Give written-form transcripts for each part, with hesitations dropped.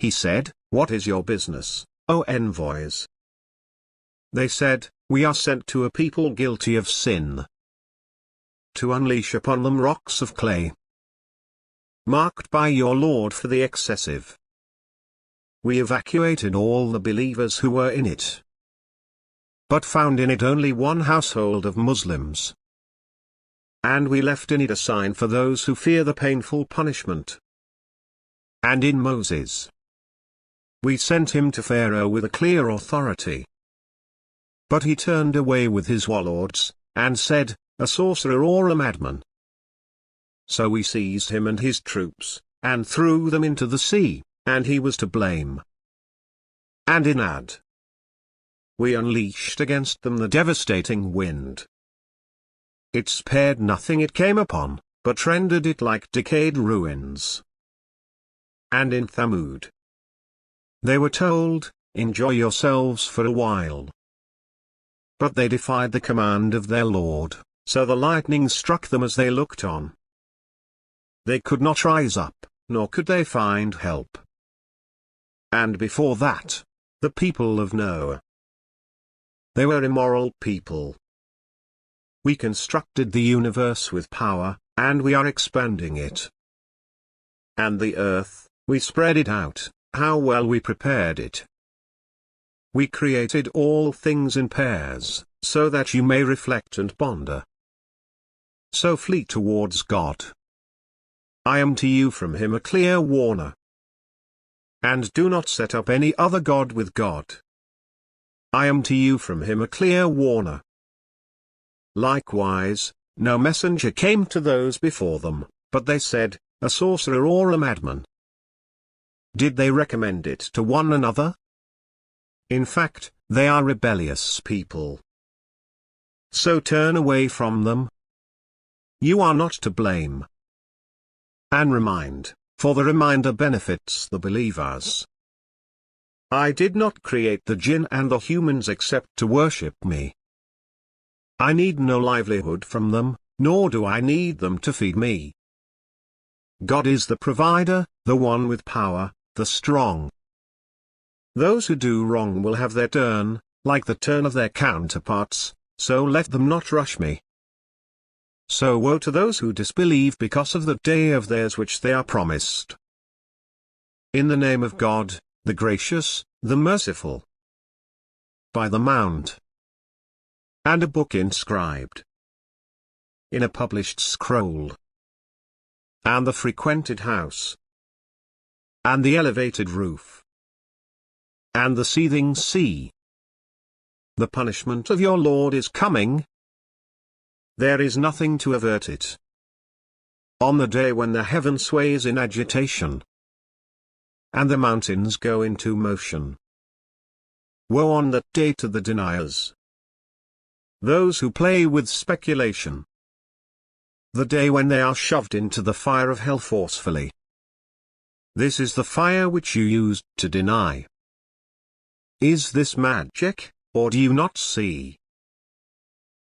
He said, "What is your business, O envoys?" They said, "We are sent to a people guilty of sin, to unleash upon them rocks of clay, marked by your Lord for the excessive." We evacuated all the believers who were in it, but found in it only one household of Muslims. And we left in it a sign for those who fear the painful punishment. And in Moses, we sent him to Pharaoh with a clear authority. But he turned away with his warlords, and said, "A sorcerer or a madman." So we seized him and his troops, and threw them into the sea, and he was to blame. And in Ad, we unleashed against them the devastating wind. It spared nothing it came upon, but rendered it like decayed ruins. And in Thamud, they were told, "Enjoy yourselves for a while." But they defied the command of their Lord, so the lightning struck them as they looked on. They could not rise up, nor could they find help. And before that, the people of Noah. They were immoral people. We constructed the universe with power, and we are expanding it. And the earth, we spread it out, how well we prepared it. We created all things in pairs, so that you may reflect and ponder. So flee towards God. I am to you from him a clear warner. And do not set up any other god with God. I am to you from him a clear warner. Likewise, no messenger came to those before them, but they said, "A sorcerer or a madman." Did they recommend it to one another? In fact, they are rebellious people. So turn away from them. You are not to blame. And remind, for the reminder benefits the believers. I did not create the jinn and the humans except to worship me. I need no livelihood from them, nor do I need them to feed me. God is the provider, the one with power, the strong. Those who do wrong will have their turn, like the turn of their counterparts, so let them not rush me. So woe to those who disbelieve because of the day of theirs which they are promised. In the name of God, the gracious, the merciful. By the mount. And a book inscribed in a published scroll. And the frequented house. And the elevated roof. And the seething sea. The punishment of your Lord is coming. There is nothing to avert it. On the day when the heaven sways in agitation, and the mountains go into motion. Woe on that day to the deniers. Those who play with speculation. The day when they are shoved into the fire of hell forcefully. This is the fire which you used to deny. Is this magic, or do you not see?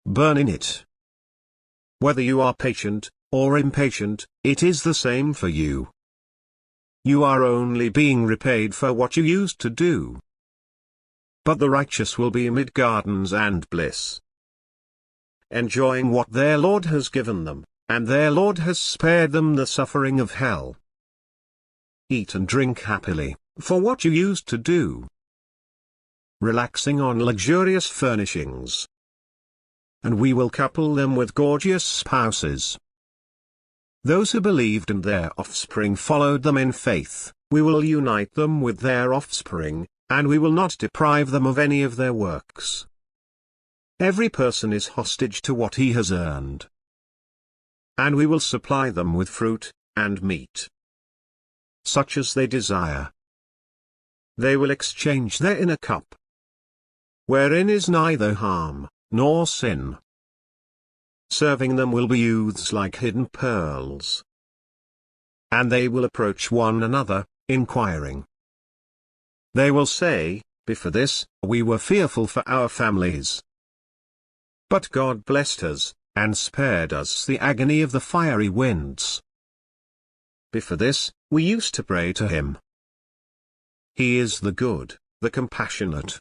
Burn in it. Whether you are patient, or impatient, it is the same for you. You are only being repaid for what you used to do. But the righteous will be amid gardens and bliss, enjoying what their Lord has given them, and their Lord has spared them the suffering of hell. Eat and drink happily, for what you used to do, relaxing on luxurious furnishings. And we will couple them with gorgeous spouses. Those who believed and their offspring followed them in faith, we will unite them with their offspring, and we will not deprive them of any of their works. Every person is hostage to what he has earned. And we will supply them with fruit, and meat, such as they desire. They will exchange their inner cup, wherein is neither harm, nor sin. Serving them will be youths like hidden pearls. And they will approach one another, inquiring. They will say, "Before this, we were fearful for our families. But God blessed us, and spared us the agony of the fiery winds. Before this, we used to pray to him. He is the good, the compassionate.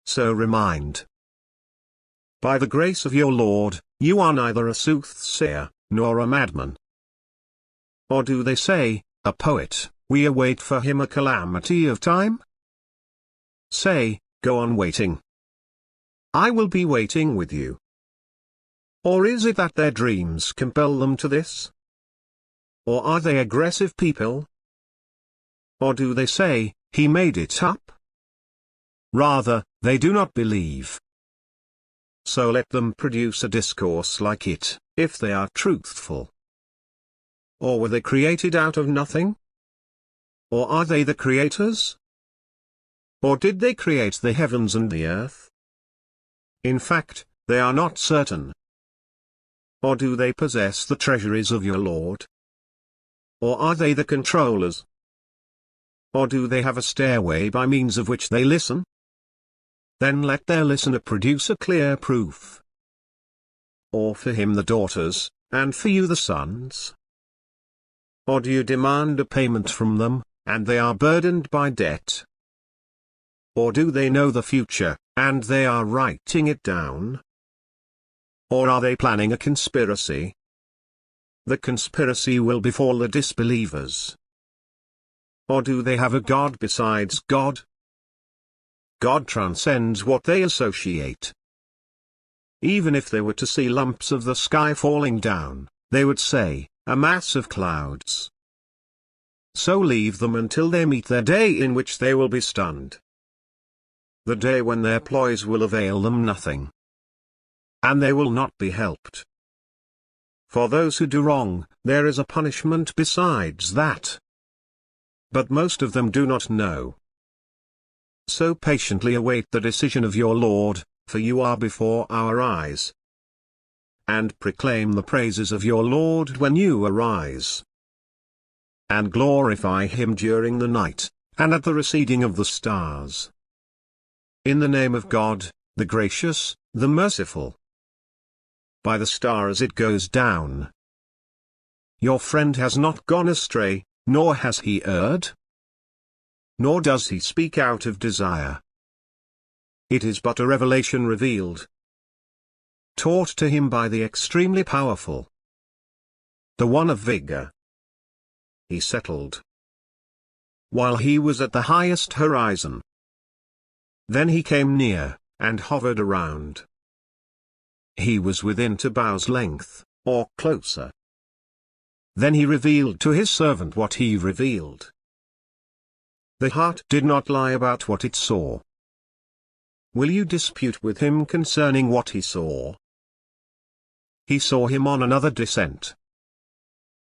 So remind. By the grace of your Lord, you are neither a soothsayer, nor a madman. Or do they say, a poet, we await for him a calamity of time? Say, go on waiting. I will be waiting with you. Or is it that their dreams compel them to this? Or are they aggressive people? Or do they say, he made it up? Rather, they do not believe. So let them produce a discourse like it, if they are truthful. Or were they created out of nothing? Or are they the creators? Or did they create the heavens and the earth? In fact, they are not certain. Or do they possess the treasuries of your Lord? Or are they the controllers? Or do they have a stairway by means of which they listen? Then let their listener produce a clear proof. Or for him the daughters, and for you the sons? Or do you demand a payment from them, and they are burdened by debt? Or do they know the future, and they are writing it down? Or are they planning a conspiracy? The conspiracy will befall the disbelievers. Or do they have a God besides God? God transcends what they associate. Even if they were to see lumps of the sky falling down, they would say, a mass of clouds. So leave them until they meet their day in which they will be stunned. The day when their ploys will avail them nothing. And they will not be helped. For those who do wrong, there is a punishment besides that. But most of them do not know. So patiently await the decision of your Lord, for you are before our eyes. And proclaim the praises of your Lord when you arise. And glorify him during the night, and at the receding of the stars. In the name of God, the gracious, the merciful. By the star as it goes down. Your friend has not gone astray, nor has he erred. Nor does he speak out of desire. It is but a revelation revealed. Taught to him by the extremely powerful. The one of vigor. He settled. While he was at the highest horizon. Then he came near, and hovered around. He was within 2 bows' length, or closer. Then he revealed to his servant what he revealed. The heart did not lie about what it saw. Will you dispute with him concerning what he saw? He saw him on another descent.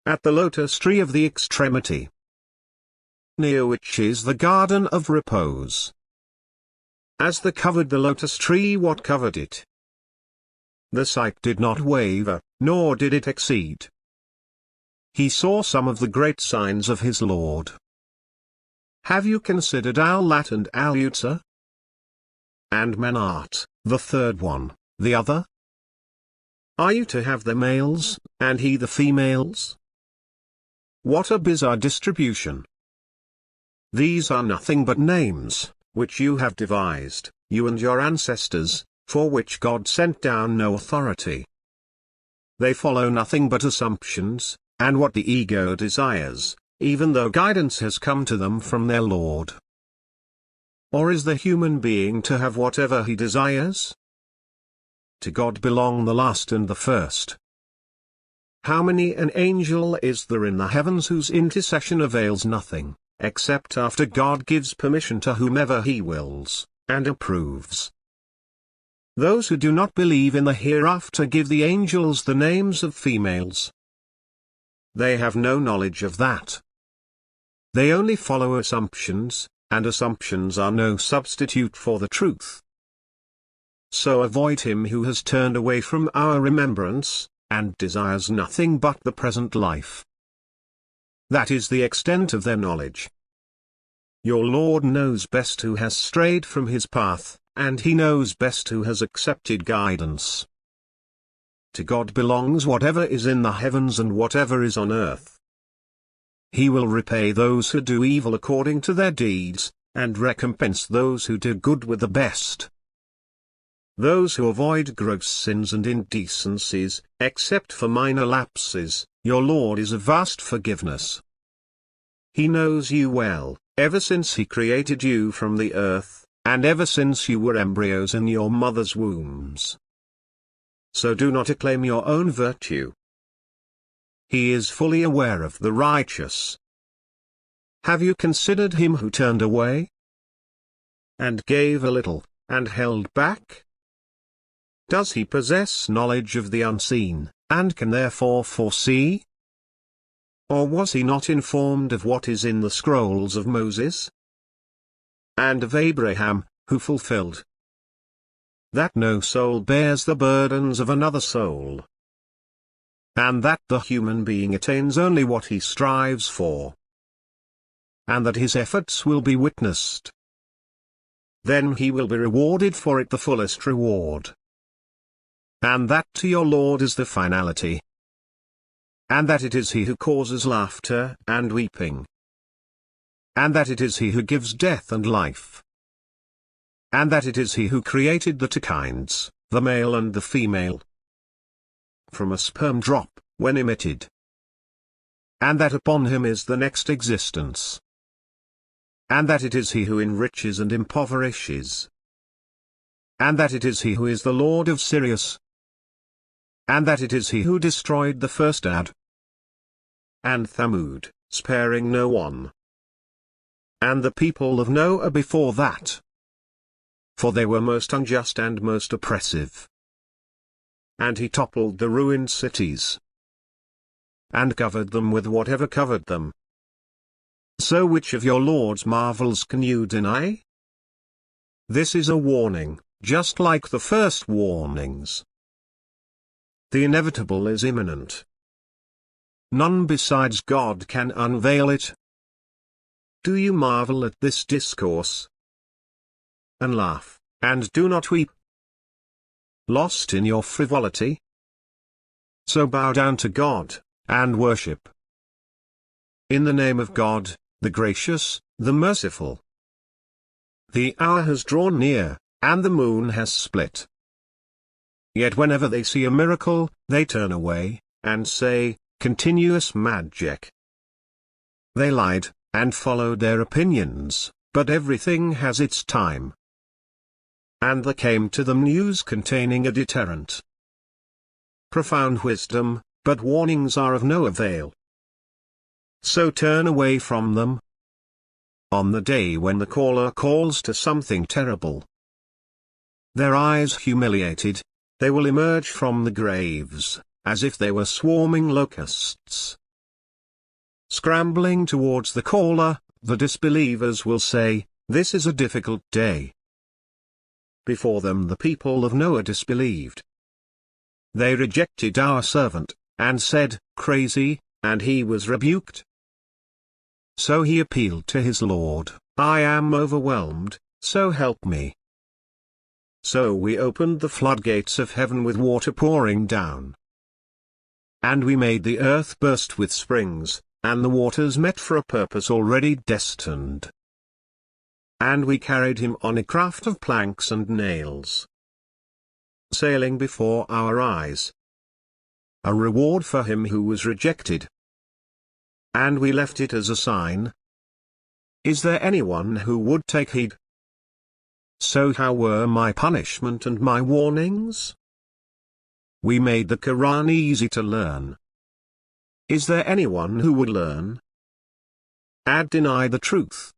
At the lotus tree of the extremity, near which is the garden of repose. As the covered the lotus tree, what covered it? The sight did not waver, nor did it exceed. He saw some of the great signs of his Lord. Have you considered Al-Lat and Al-Uzza? And Manat, the third one, the other? Are you to have the males, and he the females? What a bizarre distribution! These are nothing but names, which you have devised, you and your ancestors, for which God sent down no authority. They follow nothing but assumptions, and what the ego desires, even though guidance has come to them from their Lord. Or is the human being to have whatever he desires? To God belong the last and the first. How many an angel is there in the heavens whose intercession avails nothing, except after God gives permission to whomever he wills, and approves? Those who do not believe in the hereafter give the angels the names of females. They have no knowledge of that. They only follow assumptions, and assumptions are no substitute for the truth. So avoid him who has turned away from our remembrance, and desires nothing but the present life. That is the extent of their knowledge. Your Lord knows best who has strayed from his path, and he knows best who has accepted guidance. To God belongs whatever is in the heavens and whatever is on earth. He will repay those who do evil according to their deeds, and recompense those who do good with the best. Those who avoid gross sins and indecencies, except for minor lapses, your Lord is of vast forgiveness. He knows you well, ever since He created you from the earth, and ever since you were embryos in your mother's wombs. So do not acclaim your own virtue. He is fully aware of the righteous. Have you considered him who turned away? And gave a little, and held back? Does he possess knowledge of the unseen, and can therefore foresee? Or was he not informed of what is in the scrolls of Moses? And of Abraham, who fulfilled that no soul bears the burdens of another soul, and that the human being attains only what he strives for, and that his efforts will be witnessed. Then he will be rewarded for it the fullest reward. And that to your Lord is the finality. And that it is He who causes laughter and weeping. And that it is He who gives death and life. And that it is He who created the two kinds, the male and the female, from a sperm drop, when emitted. And that upon Him is the next existence. And that it is He who enriches and impoverishes. And that it is He who is the Lord of Sirius. And that it is He who destroyed the first Ad and Thamud, sparing no one. And the people of Noah before that. For they were most unjust and most oppressive. And He toppled the ruined cities, and covered them with whatever covered them. So which of your Lord's marvels can you deny? This is a warning, just like the first warnings. The inevitable is imminent. None besides God can unveil it. Do you marvel at this discourse? And laugh, and do not weep? Lost in your frivolity? So bow down to God, and worship. In the name of God, the gracious, the merciful. The hour has drawn near, and the moon has split. Yet whenever they see a miracle, they turn away, and say, continuous magic. They lied, and followed their opinions, but everything has its time. And there came to them news containing a deterrent. Profound wisdom, but warnings are of no avail. So turn away from them. On the day when the caller calls to something terrible, their eyes humiliated, they will emerge from the graves, as if they were swarming locusts. Scrambling towards the caller, the disbelievers will say, "This is a difficult day." Before them the people of Noah disbelieved. They rejected our servant, and said, "Crazy," and he was rebuked. So he appealed to his Lord, "I am overwhelmed, so help me." So we opened the floodgates of heaven with water pouring down. And we made the earth burst with springs, and the waters met for a purpose already destined. And we carried him on a craft of planks and nails, sailing before our eyes. A reward for him who was rejected. And we left it as a sign. Is there anyone who would take heed? So how were my punishment and my warnings? We made the Quran easy to learn. Is there anyone who would learn? Ad deny the truth.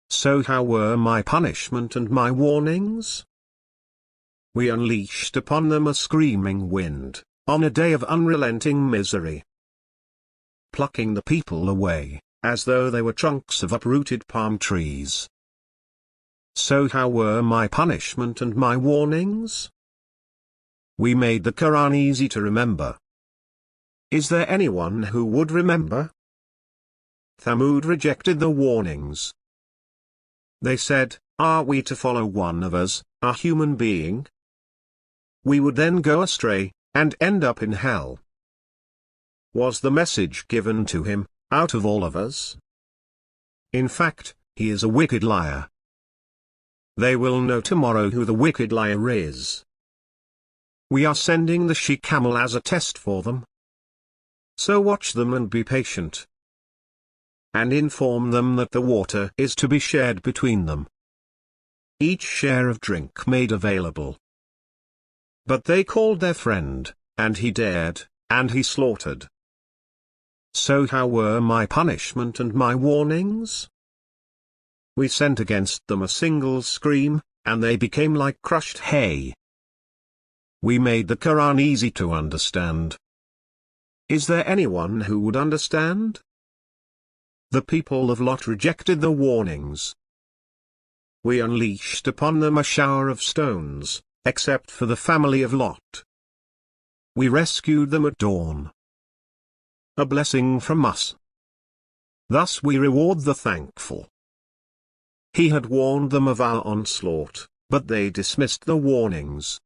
So how were my punishment and my warnings? We unleashed upon them a screaming wind, on a day of unrelenting misery, plucking the people away, as though they were trunks of uprooted palm trees. So how were my punishment and my warnings? We made the Quran easy to remember. Is there anyone who would remember? Thamud rejected the warnings. They said, "Are we to follow one of us, a human being? We would then go astray, and end up in hell." Was the message given to him, out of all of us? In fact, he is a wicked liar. They will know tomorrow who the wicked liar is. We are sending the she-camel as a test for them. So watch them and be patient. And inform them that the water is to be shared between them. Each share of drink made available. But they called their friend, and he dared, and he slaughtered. So how were my punishment and my warnings? We sent against them a single scream, and they became like crushed hay. We made the Quran easy to understand. Is there anyone who would understand? The people of Lot rejected the warnings. We unleashed upon them a shower of stones, except for the family of Lot. We rescued them at dawn. A blessing from us. Thus we reward the thankful. He had warned them of our onslaught, but they dismissed the warnings.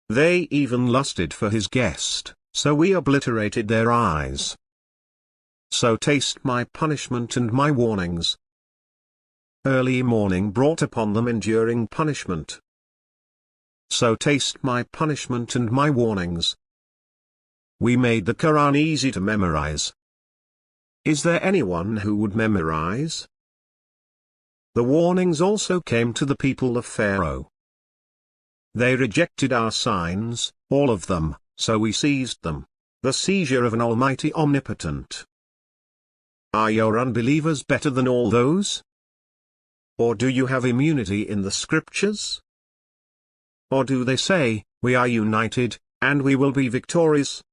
They even lusted for his guest, so we obliterated their eyes. So taste my punishment and my warnings. Early morning brought upon them enduring punishment. So taste my punishment and my warnings. We made the Quran easy to memorize. Is there anyone who would memorize? The warnings also came to the people of Pharaoh. They rejected our signs, all of them, so we seized them, the seizure of an almighty omnipotent. Are your unbelievers better than all those? Or do you have immunity in the scriptures? Or do they say, we are united, and we will be victorious?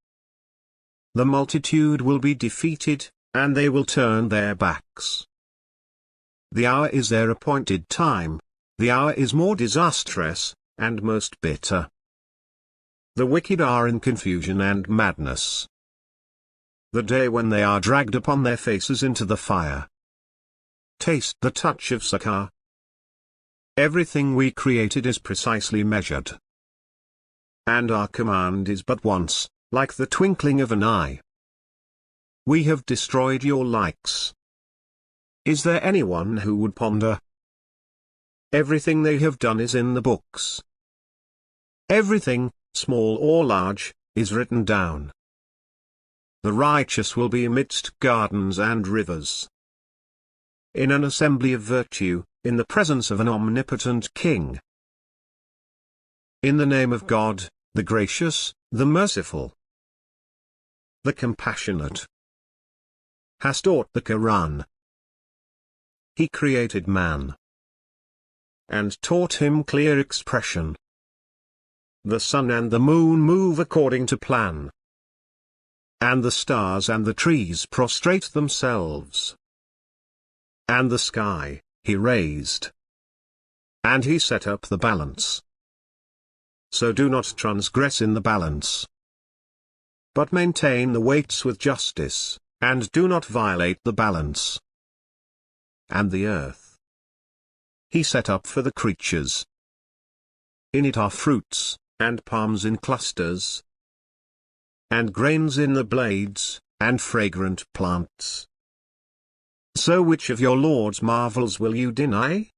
The multitude will be defeated, and they will turn their backs. The hour is their appointed time, the hour is more disastrous, and most bitter. The wicked are in confusion and madness. The day when they are dragged upon their faces into the fire. Taste the touch of Sakar. Everything we created is precisely measured. And our command is but once, like the twinkling of an eye. We have destroyed your likes. Is there anyone who would ponder? Everything they have done is in the books. Everything, small or large, is written down. The righteous will be amidst gardens and rivers. In an assembly of virtue, in the presence of an omnipotent king. In the name of God, the gracious, the merciful, the compassionate. Has taught the Quran. He created man and taught him clear expression. The sun and the moon move according to plan. And the stars and the trees prostrate themselves. And the sky, he raised. And he set up the balance. So do not transgress in the balance. But maintain the weights with justice, and do not violate the balance. And the earth he set up for the creatures. In it are fruits, and palms in clusters, and grains in the blades, and fragrant plants. So which of your Lord's marvels will you deny?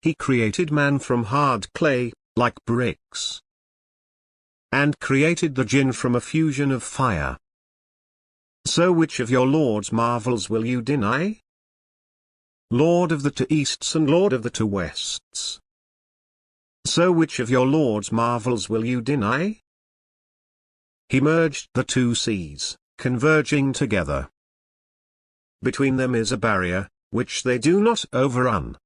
He created man from hard clay, like bricks, and created the jinn from a fusion of fire. So which of your Lord's marvels will you deny? Lord of the two easts and Lord of the two wests. So which of your Lord's marvels will you deny? He merged the two seas, converging together. Between them is a barrier, which they do not overrun.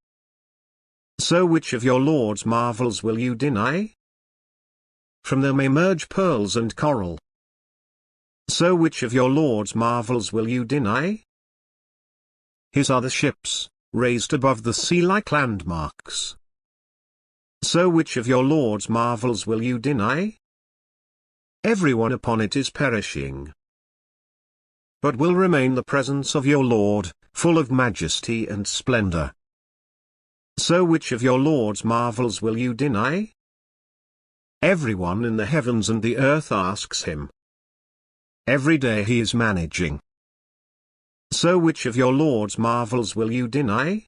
So which of your Lord's marvels will you deny? From them emerge pearls and coral. So which of your Lord's marvels will you deny? His are the ships, raised above the sea like landmarks. So which of your Lord's marvels will you deny? Everyone upon it is perishing. But will remain the presence of your Lord, full of majesty and splendor. So which of your Lord's marvels will you deny? Everyone in the heavens and the earth asks him. Every day he is managing. So which of your Lord's marvels will you deny?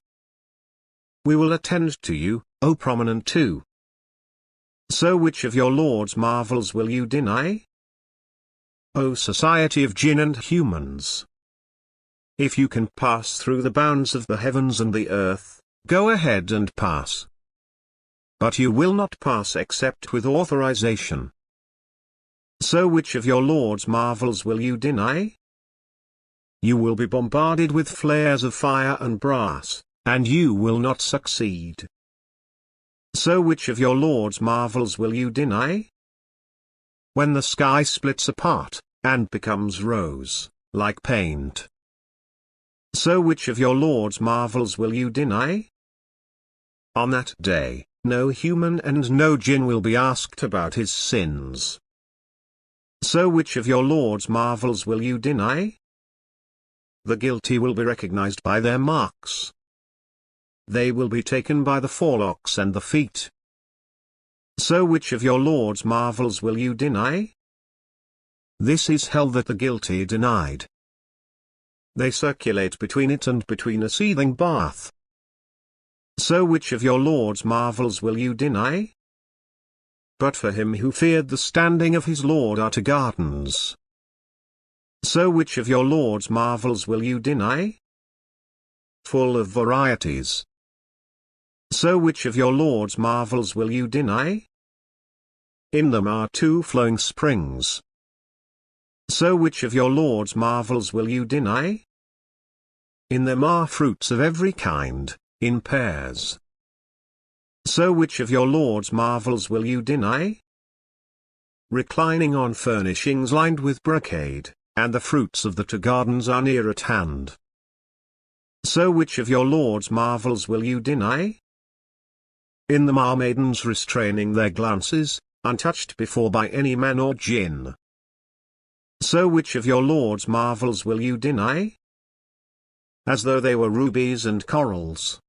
We will attend to you, O prominent two. So which of your Lord's marvels will you deny? O society of jinn and humans! If you can pass through the bounds of the heavens and the earth, go ahead and pass. But you will not pass except with authorization. So which of your Lord's marvels will you deny? You will be bombarded with flares of fire and brass, and you will not succeed. So which of your Lord's marvels will you deny? When the sky splits apart, and becomes rose-like paint. So which of your Lord's marvels will you deny? On that day, no human and no jinn will be asked about his sins. So which of your Lord's marvels will you deny? The guilty will be recognized by their marks. They will be taken by the forelocks and the feet. So which of your Lord's marvels will you deny? This is hell that the guilty denied. They circulate between it and between a seething bath. So which of your Lord's marvels will you deny? But for him who feared the standing of his Lord are to gardens. So which of your Lord's marvels will you deny? Full of varieties. So which of your Lord's marvels will you deny? In them are two flowing springs. So which of your Lord's marvels will you deny? In them are fruits of every kind, in pairs. So which of your Lord's marvels will you deny? Reclining on furnishings lined with brocade, and the fruits of the two gardens are near at hand. So which of your Lord's marvels will you deny? In them are maidens restraining their glances, untouched before by any man or jinn. So which of your Lord's marvels will you deny? As though they were rubies and corals.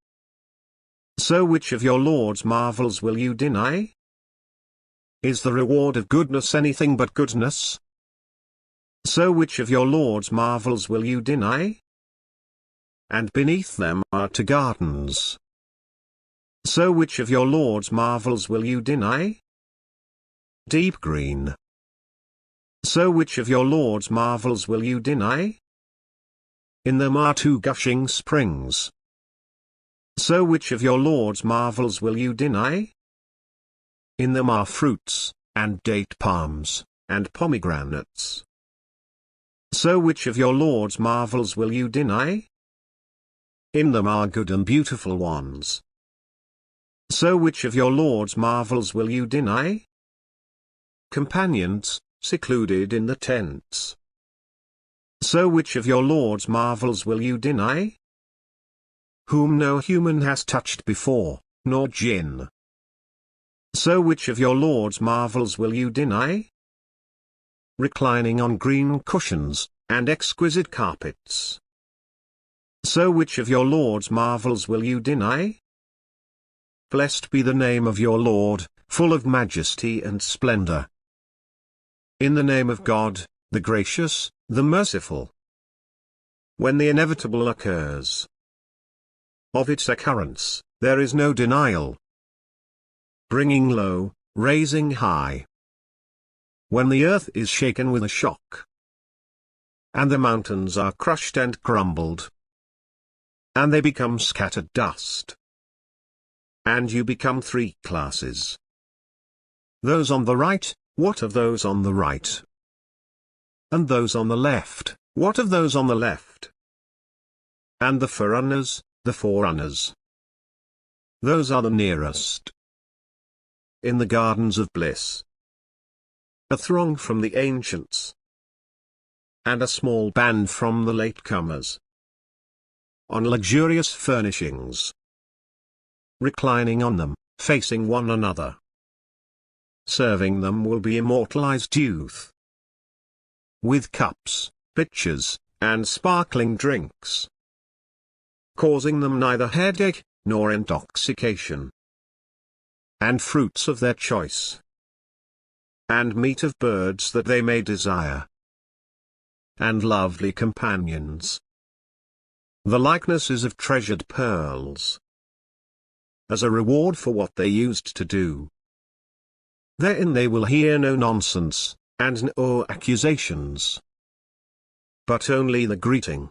So which of your Lord's marvels will you deny? Is the reward of goodness anything but goodness? So which of your Lord's marvels will you deny? And beneath them are two gardens. So which of your Lord's marvels will you deny? Deep green. So which of your Lord's marvels will you deny? In them are two gushing springs. So which of your Lord's marvels will you deny? In them are fruits, and date palms, and pomegranates. So which of your Lord's marvels will you deny? In them are good and beautiful ones. So which of your Lord's marvels will you deny? Companions, secluded in the tents. So which of your Lord's marvels will you deny? Whom no human has touched before, nor jinn. So which of your Lord's marvels will you deny? Reclining on green cushions, and exquisite carpets. So which of your Lord's marvels will you deny? Blessed be the name of your Lord, full of majesty and splendor. In the name of God, the gracious, the merciful. When the inevitable occurs, of its occurrence, there is no denial. Bringing low, raising high. When the earth is shaken with a shock, and the mountains are crushed and crumbled, and they become scattered dust, and you become three classes. Those on the right, what of those on the right? And those on the left, what of those on the left? And the forerunners, the forerunners. Those are the nearest. In the gardens of bliss, a throng from the ancients, and a small band from the latecomers. On luxurious furnishings, reclining on them, facing one another. Serving them will be immortalized youth, with cups, pitchers, and sparkling drinks, causing them neither headache, nor intoxication, and fruits of their choice, and meat of birds that they may desire, and lovely companions, The likenesses of treasured pearls, as a reward for what they used to do. Therein they will hear no nonsense, and no accusations, but only the greeting,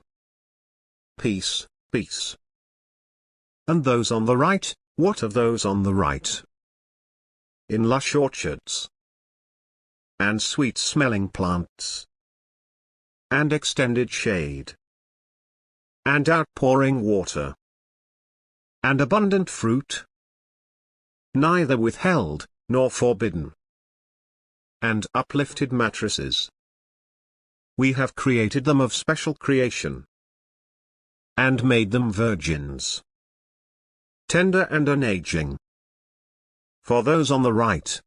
peace, peace. And those on the right, what of those on the right? In lush orchards, and sweet-smelling plants, and extended shade, and outpouring water, and abundant fruit, neither withheld, nor forbidden, and uplifted mattresses. We have created them of special creation, and made them virgins, tender and unaging. For those on the right,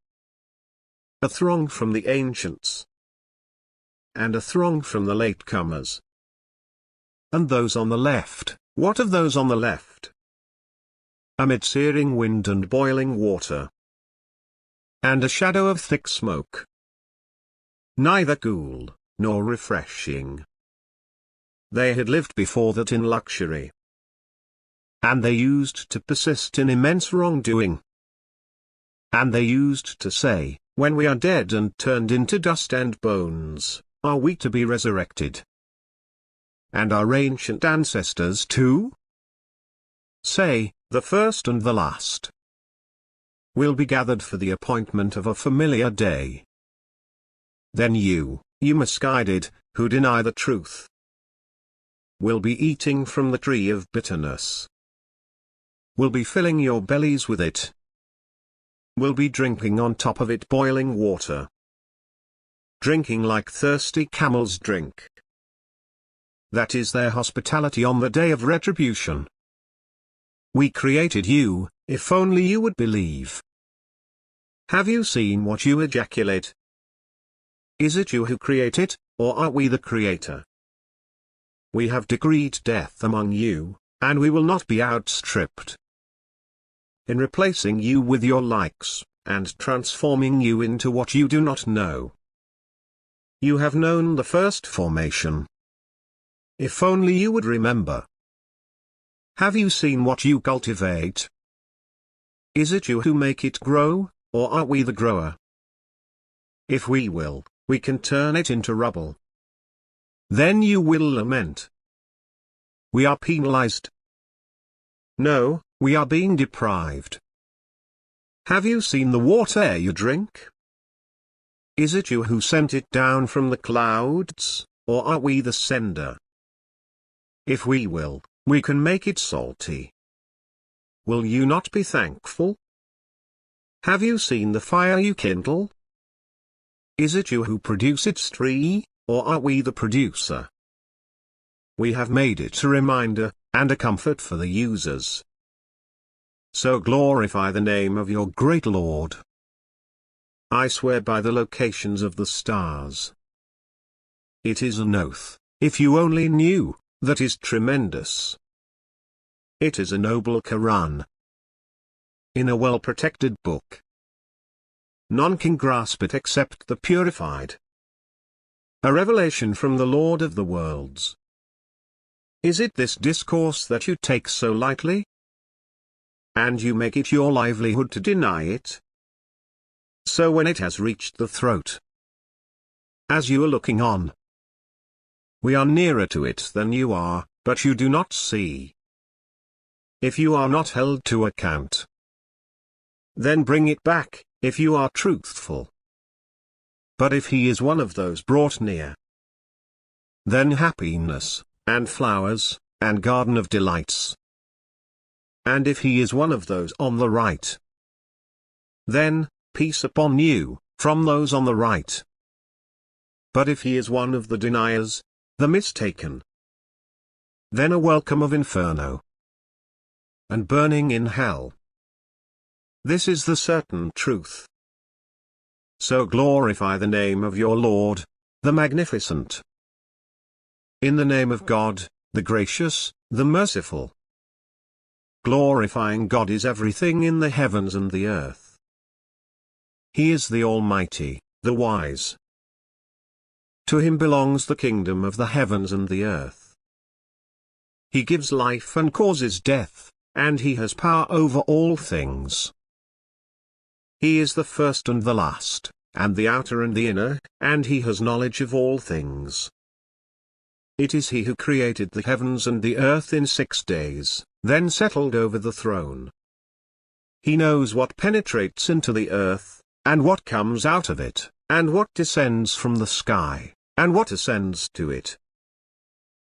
a throng from the ancients, and a throng from the latecomers. And those on the left, what of those on the left? Amid searing wind and boiling water, and a shadow of thick smoke, neither cool, nor refreshing. They had lived before that in luxury, and they used to persist in immense wrongdoing. And they used to say, when we are dead and turned into dust and bones, are we to be resurrected? And our ancient ancestors too? Say, the first and the last will be gathered for the appointment of a familiar day. Then you misguided, who deny the truth, will be eating from the tree of bitterness, will be filling your bellies with it, will be drinking on top of it boiling water, drinking like thirsty camels drink. That is their hospitality on the day of retribution. We created you, if only you would believe. Have you seen what you ejaculate? Is it you who create it, or are we the creator? We have decreed death among you, and we will not be outstripped. In replacing you with your likes, and transforming you into what you do not know. You have known the first formation. If only you would remember. Have you seen what you cultivate? Is it you who make it grow, or are we the grower? If we will, we can turn it into rubble. Then you will lament. We are penalized. No, we are being deprived. Have you seen the water you drink? Is it you who sent it down from the clouds, or are we the sender? If we will, we can make it salty. Will you not be thankful? Have you seen the fire you kindle? Is it you who produce its tree, or are we the producer? We have made it a reminder, and a comfort for the users. So glorify the name of your great Lord. I swear by the locations of the stars. It is an oath, if you only knew, that is tremendous. It is a noble Quran, in a well-protected book. None can grasp it except the purified. A revelation from the Lord of the worlds. Is it this discourse that you take so lightly? And you make it your livelihood to deny it? So when it has reached the throat, as you are looking on, we are nearer to it than you are, but you do not see. If you are not held to account, then bring it back, if you are truthful. But if he is one of those brought near, then happiness, and flowers, and garden of delights. And if he is one of those on the right, then, peace upon you, from those on the right. But if he is one of the deniers, the mistaken, then a welcome of inferno, and burning in hell. This is the certain truth. So glorify the name of your Lord, the Magnificent. In the name of God, the Gracious, the Merciful. Glorifying God is everything in the heavens and the earth. He is the Almighty, the Wise. To him belongs the kingdom of the heavens and the earth. He gives life and causes death, and he has power over all things. He is the first and the last, and the outer and the inner, and he has knowledge of all things. It is he who created the heavens and the earth in 6 days, then settled over the throne. He knows what penetrates into the earth, and what comes out of it, and what descends from the sky, and what ascends to it.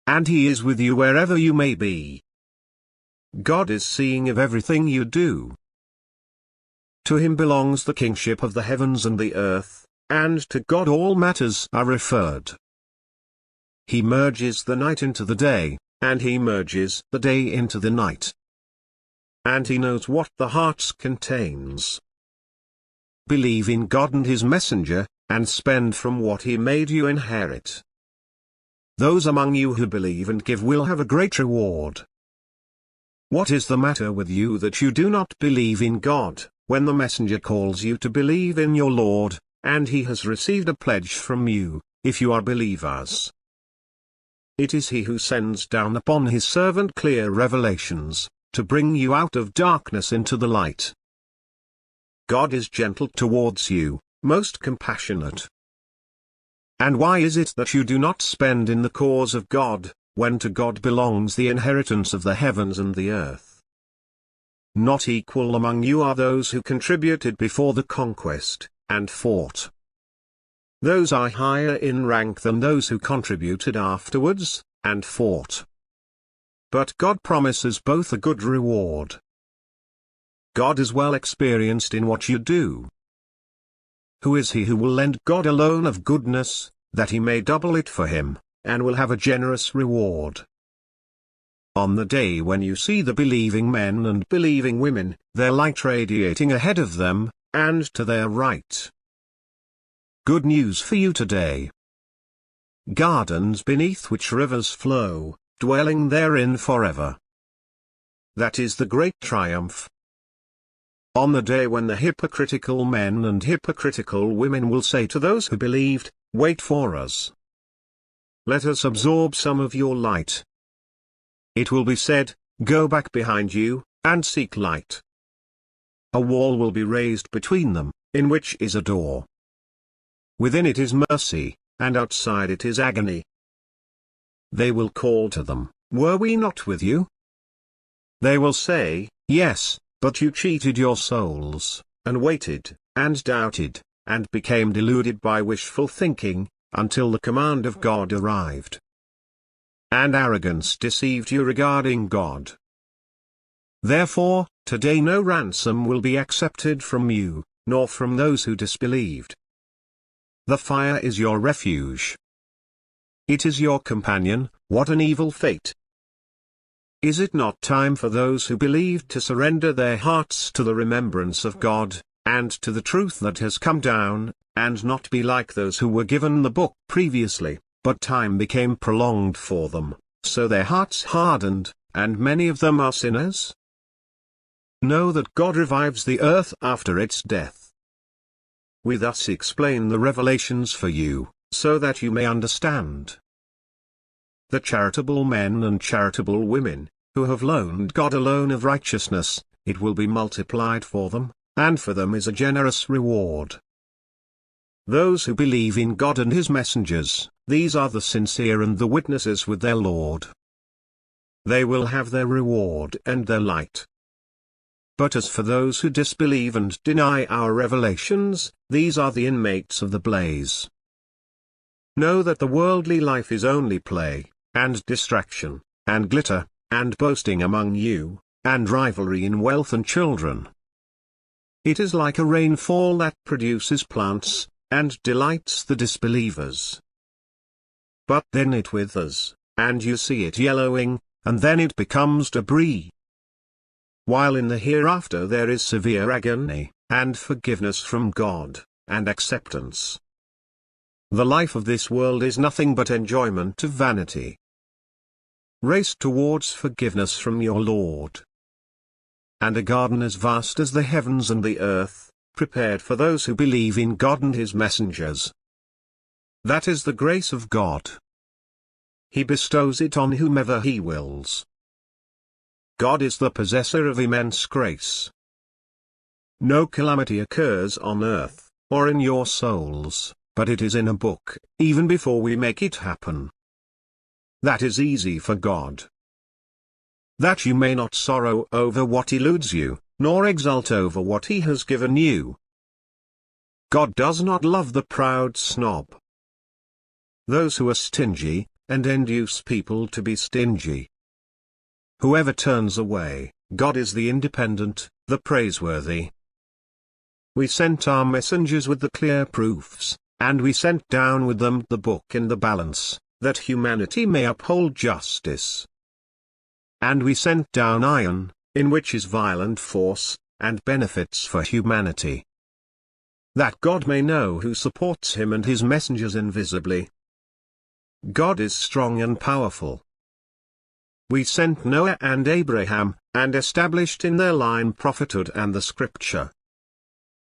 And he is with you wherever you may be. God is seeing of everything you do. To him belongs the kingship of the heavens and the earth, and to God all matters are referred. He merges the night into the day, and he merges the day into the night. And he knows what the heart contains. Believe in God and his messenger, and spend from what he made you inherit. Those among you who believe and give will have a great reward. What is the matter with you that you do not believe in God, when the messenger calls you to believe in your Lord, and he has received a pledge from you, if you are believers? It is he who sends down upon his servant clear revelations, to bring you out of darkness into the light. God is gentle towards you, most compassionate. And why is it that you do not spend in the cause of God, when to God belongs the inheritance of the heavens and the earth? Not equal among you are those who contributed before the conquest, and fought. Those are higher in rank than those who contributed afterwards, and fought. But God promises both a good reward. God is well experienced in what you do. Who is he who will lend God a loan of goodness, that he may double it for him, and will have a generous reward? On the day when you see the believing men and believing women, their light radiating ahead of them, and to their right. Good news for you today. Gardens beneath which rivers flow, dwelling therein forever. That is the great triumph. On the day when the hypocritical men and hypocritical women will say to those who believed, "Wait for us. Let us absorb some of your light." It will be said, "Go back behind you, and seek light." A wall will be raised between them, in which is a door. Within it is mercy, and outside it is agony. They will call to them, "Were we not with you?" They will say, "Yes, but you cheated your souls, and waited, and doubted, and became deluded by wishful thinking, until the command of God arrived. And arrogance deceived you regarding God. Therefore, today no ransom will be accepted from you, nor from those who disbelieved. The fire is your refuge. It is your companion. What an evil fate! Is it not time for those who believed to surrender their hearts to the remembrance of God, and to the truth that has come down, and not be like those who were given the book previously, but time became prolonged for them, so their hearts hardened, and many of them are sinners? Know that God revives the earth after its death. We thus explain the revelations for you, so that you may understand. The charitable men and charitable women, who have loaned God a loan of righteousness, it will be multiplied for them, and for them is a generous reward. Those who believe in God and his messengers, these are the sincere and the witnesses with their Lord. They will have their reward and their light. But as for those who disbelieve and deny our revelations, these are the inmates of the blaze. Know that the worldly life is only play, and distraction, and glitter, and boasting among you, and rivalry in wealth and children. It is like a rainfall that produces plants, and delights the disbelievers. But then it withers, and you see it yellowing, and then it becomes debris. While in the hereafter there is severe agony, and forgiveness from God, and acceptance. The life of this world is nothing but enjoyment of vanity. Race towards forgiveness from your Lord. And a garden as vast as the heavens and the earth, prepared for those who believe in God and his messengers. That is the grace of God. He bestows it on whomever he wills. God is the possessor of immense grace. No calamity occurs on earth, or in your souls, but it is in a book, even before we make it happen. That is easy for God. That you may not sorrow over what eludes you, nor exult over what He has given you. God does not love the proud snob. Those who are stingy, and induce people to be stingy. Whoever turns away, God is the independent, the praiseworthy. We sent our messengers with the clear proofs, and we sent down with them the book in the balance, that humanity may uphold justice. And we sent down iron, in which is violent force, and benefits for humanity. That God may know who supports Him and His messengers invisibly. God is strong and powerful. We sent Noah and Abraham, and established in their line prophethood and the scripture.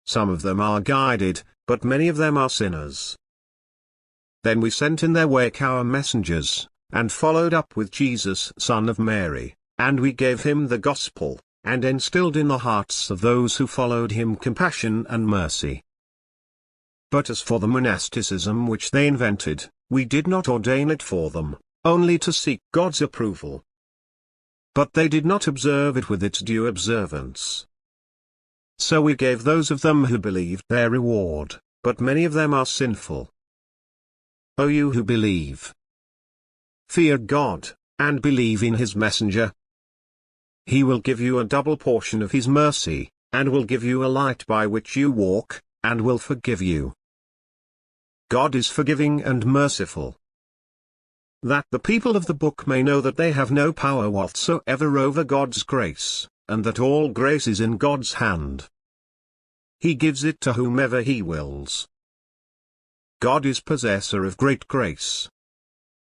Some of them are guided, but many of them are sinners. Then we sent in their wake our messengers, and followed up with Jesus son of Mary, and we gave Him the gospel, and instilled in the hearts of those who followed Him compassion and mercy. But as for the monasticism which they invented, we did not ordain it for them, only to seek God's approval. But they did not observe it with its due observance. So we gave those of them who believed their reward, but many of them are sinful. O you who believe! Fear God, and believe in His messenger. He will give you a double portion of His mercy, and will give you a light by which you walk, and will forgive you. God is forgiving and merciful. That the people of the book may know that they have no power whatsoever over God's grace, and that all grace is in God's hand. He gives it to whomever He wills. God is possessor of great grace.